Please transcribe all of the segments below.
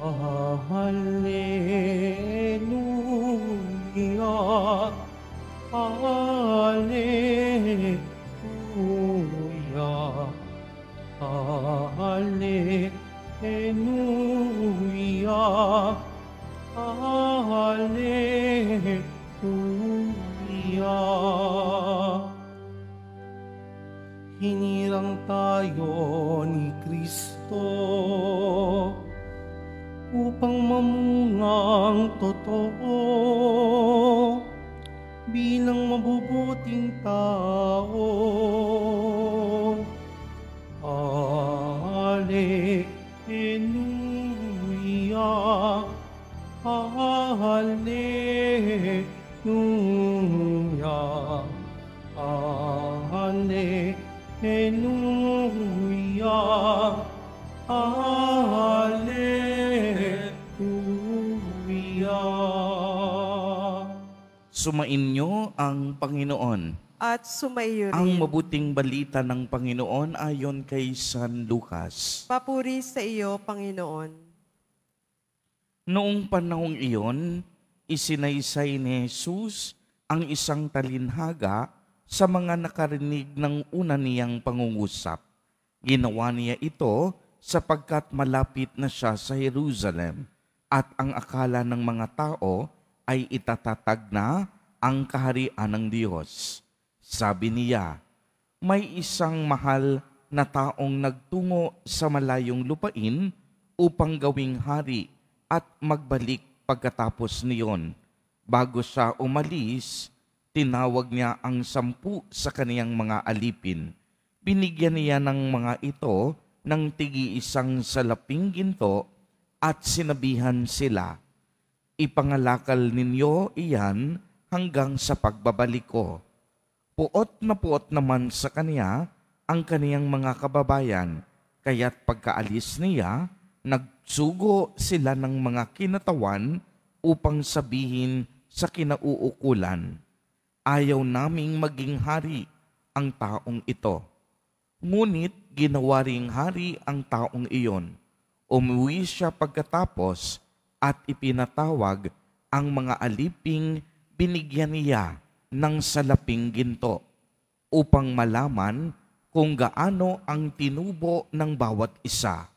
Hallelujah, Hallelujah, Hallelujah, Hallelujah. Hinirang tayo ni Kristo upang mamungang totoo bilang mabubuting tao. Hallelujah, Hallelujah, Hallelujah, Hallelujah. Sumainyo ang Panginoon. At sumaiyo Ang rin. mabuting balita ng Panginoon ayon kay San Lucas. Papuri sa iyo, Panginoon. Noong panahong iyon, isinaysay ni Jesus ang isang talinhaga sa mga nakarinig ng una niyang pangungusap. Ginawa niya ito sapagkat malapit na siya sa Jerusalem at ang akala ng mga tao ay itatatag na ang kaharian ng Diyos. Sabi niya, may isang mahal na taong nagtungo sa malayong lupain upang gawing hari at magbalik pagkatapos niyon. Bago siya umalis, tinawag niya ang 10 sa kaniyang mga alipin. Binigyan niya ng mga ito ng tig-1 salaping ginto at sinabihan sila, ipangalakal ninyo iyan hanggang sa pagbabalik ko. Puot naman sa kaniya ang kaniyang mga kababayan, kaya't pagkaalis niya, nagsugo sila ng mga kinatawan upang sabihin sa kinauukulan, ayaw naming maging hari ang taong ito. Ngunit ginawa ring hari ang taong iyon. Umuwi siya pagkatapos at ipinatawag ang mga aliping binigyan niya ng salaping ginto upang malaman kung gaano ang tinubo ng bawat isa.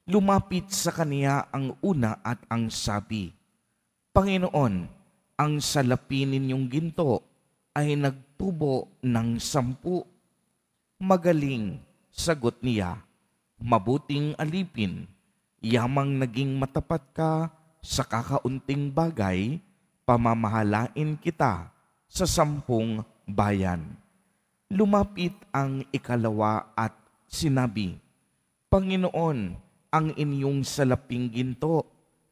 Lumapit sa kaniya ang una at ang sabi, Panginoon, ang salapi ninyong ginto ay nagtubo ng 10. Magaling, sagot niya, mabuting alipin, yamang naging matapat ka sa kakaunting bagay, pamamahalain kita sa 10 bayan. Lumapit ang ikalawa at sinabi, Panginoon, ang inyong salaping ginto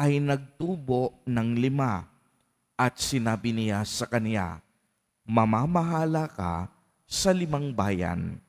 ay nagtubo ng 5. At sinabi niya sa kaniya, mamamahala ka sa 5 bayan.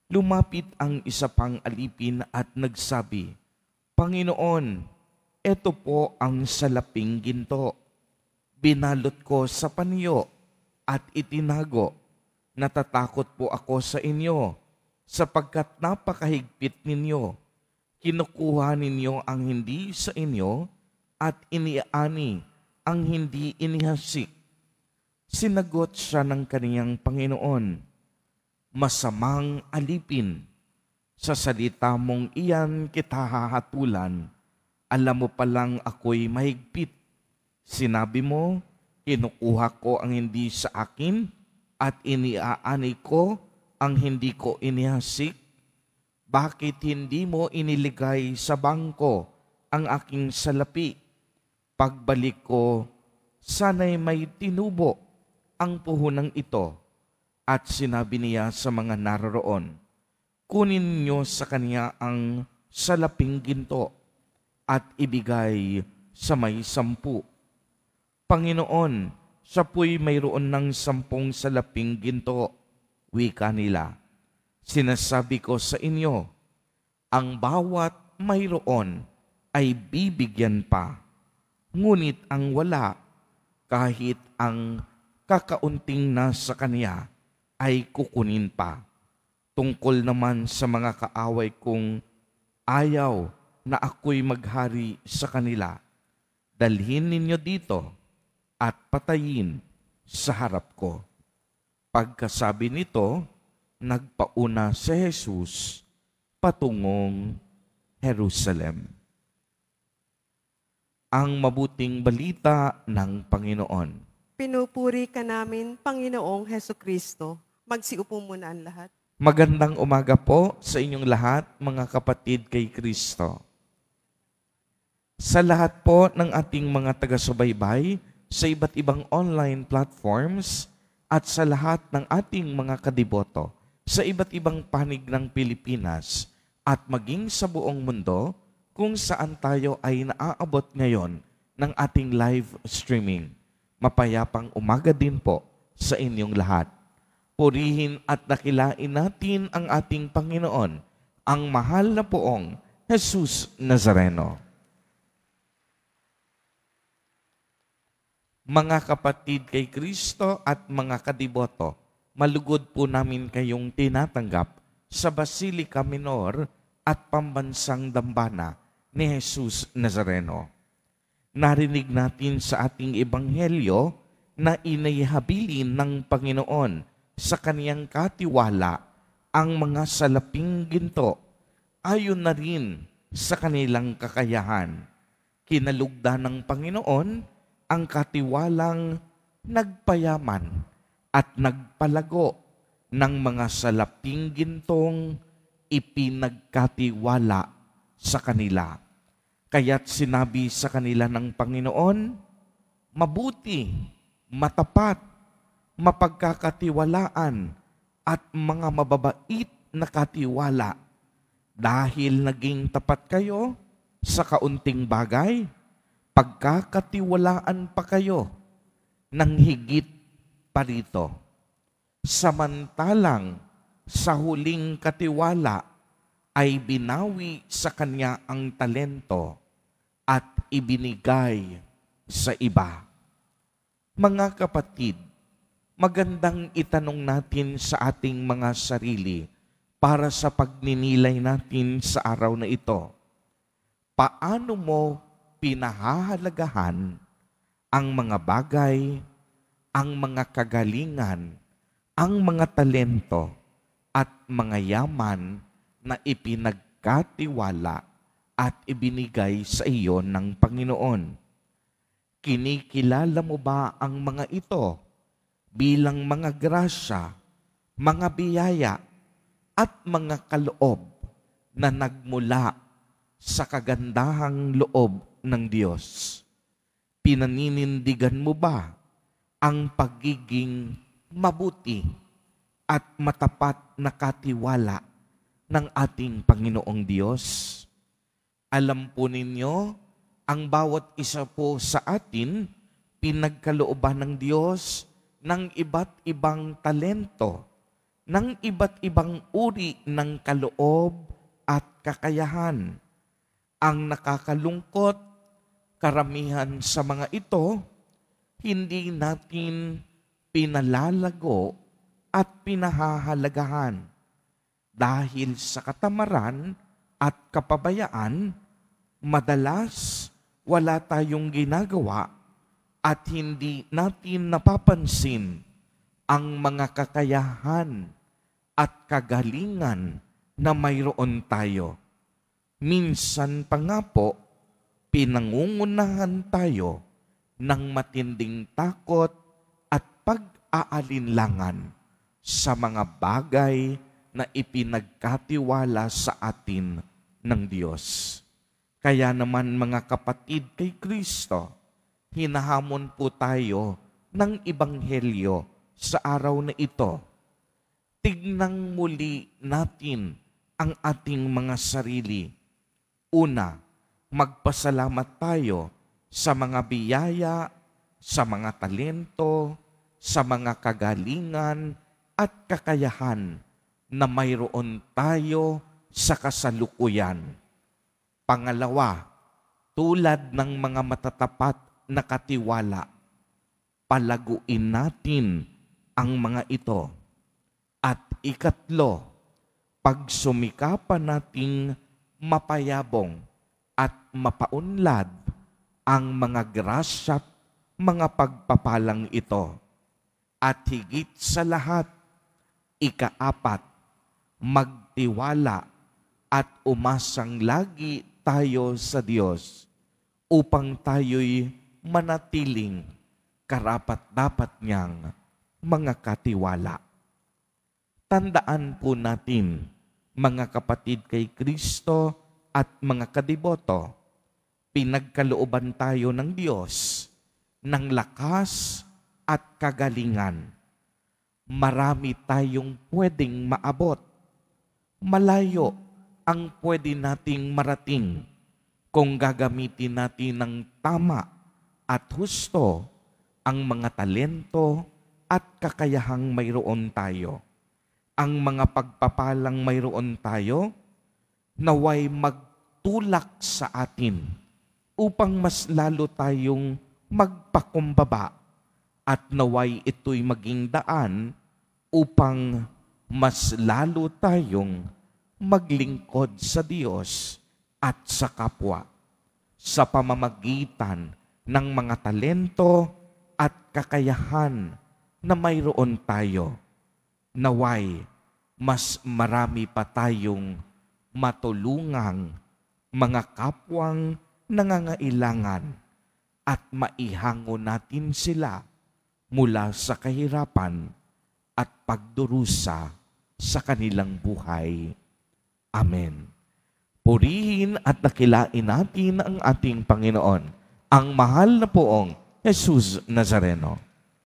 Lumapit ang isa pang alipin at nagsabi, Panginoon, ito po ang salaping ginto. Binalot ko sa panyo at itinago. Natatakot po ako sa inyo sapagkat napakahigpit ninyo. Kinukuha ninyo ang hindi sa inyo at iniaani ang hindi inihasik. Sinagot siya ng kaniyang Panginoon, masamang alipin, sa salita mong iyan kita hahatulan. Alam mo palang ako'y mahigpit. Sinabi mo, kinukuha ko ang hindi sa akin at iniaani ko ang hindi ko inihasik. Bakit hindi mo iniligay sa bangko ang aking salapi? Pagbalik ko, sana'y may tinubo ang puhunang ito. At sinabi niya sa mga naroroon, kunin niyo sa kanya ang salaping ginto at ibigay sa may 10. Panginoon, siya po'y mayroon ng 10 salaping ginto. Wika nila, sinasabi ko sa inyo, ang bawat mayroon ay bibigyan pa. Ngunit ang wala, kahit ang kakaunting nasa kanya, ay kukunin pa. Tungkol naman sa mga kaaway kong ayaw na ako'y maghari sa kanila. Dalhin ninyo dito at patayin sa harap ko. Pagkasabi nito, nagpauna si Jesus patungong Jerusalem. Ang mabuting balita ng Panginoon. Pinupuri ka namin, Panginoong Heso Kristo. Magsiupo muna ang lahat. Magandang umaga po sa inyong lahat, mga kapatid kay Kristo. Sa lahat po ng ating mga taga-subaybay sa iba't ibang online platforms at sa lahat ng ating mga kadiboto sa iba't ibang panig ng Pilipinas at maging sa buong mundo kung saan tayo ay naaabot ngayon ng ating live streaming. Mapayapang umaga din po sa inyong lahat. Purihin at dakilain natin ang ating Panginoon, ang mahal na poong Jesus Nazareno. Mga kapatid kay Kristo at mga kadiboto, malugod po namin kayong tinatanggap sa Basilica Minor at Pambansang Dambana ni Jesus Nazareno. Narinig natin sa ating ebanghelyo na inihabilin ng Panginoon sa kaniyang katiwala ang mga salaping ginto ayon na rin sa kanilang kakayahan. Kinalugdan ng Panginoon ang katiwalang nagpayaman at nagpalago ng mga salaping gintong ipinagkatiwala sa kanila. Kaya't sinabi sa kanila ng Panginoon, mabuti, matapat, mapagkakatiwalaan at mga mababait na katiwala. Dahil naging tapat kayo sa kaunting bagay, pagkakatiwalaan pa kayo ng higit pa rito. Samantalang sa huling katiwala ay binawi sa kanya ang talento at ibinigay sa iba. Mga kapatid, magandang itanong natin sa ating mga sarili para sa pagninilay natin sa araw na ito. Paano mo pinahahalagahan ang mga bagay, ang mga kagalingan, ang mga talento at mga yaman na ipinagkatiwala at ibinigay sa iyo ng Panginoon? Kinikilala mo ba ang mga ito bilang mga grasya, mga biyaya at mga kaloob na nagmula sa kagandahang loob ng Diyos? Pinaninindigan mo ba ang pagiging mabuti at matapat na katiwala ng ating Panginoong Diyos? Alam po ninyo, ang bawat isa po sa atin, pinagkalooban ng Diyos ng iba't ibang talento, ng iba't ibang uri ng kaloob at kakayahan. Ang nakakalungkot, karamihan sa mga ito, hindi natin pinalalago at pinahahalagahan. Dahil sa katamaran at kapabayaan, madalas wala tayong ginagawa at hindi natin napapansin ang mga kakayahan at kagalingan na mayroon tayo. Minsan pa nga po, pinangungunahan tayo ng matinding takot at pag-aalinlangan sa mga bagay na ipinagkatiwala sa atin ng Diyos. Kaya naman mga kapatid kay Kristo, hinahamon po tayo ng Ebanghelyo sa araw na ito. Tignang muli natin ang ating mga sarili. Una, magpasalamat tayo sa mga biyaya, sa mga talento, sa mga kagalingan at kakayahan na mayroon tayo sa kasalukuyan. Pangalawa, tulad ng mga matatapat na katiwala, palaguin natin ang mga ito. At ikatlo, pagsumikapan nating mapayabong at mapaunlad ang mga grasya't mga pagpapalang ito. At higit sa lahat, ikaapat, magtiwala at umasang lagi tayo sa Diyos upang tayo'y manatiling karapat-dapat niyang mga katiwala. Tandaan po natin, mga kapatid kay Kristo at mga kadiboto, pinagkalooban tayo ng Diyos ng lakas at kagalingan. Marami tayong pwedeng maabot. Malayo ang pwede nating marating kung gagamitin natin ng tama at husto ang mga talento at kakayahang mayroon tayo. Ang mga pagpapalang mayroon tayo, naway magtulak sa atin upang mas lalo tayong magpakumbaba at naway ito'y maging daan upang mas lalo tayong maglingkod sa Diyos at sa kapwa sa pamamagitan ng mga talento at kakayahan na mayroon tayo. Naway, mas marami pa tayong matulungang mga kapwang nangangailangan at maihango natin sila mula sa kahirapan at pagdurusa sa kanilang buhay. Amen. Purihin at dakilain natin ang ating Panginoon, ang mahal na poong Jesus Nazareno.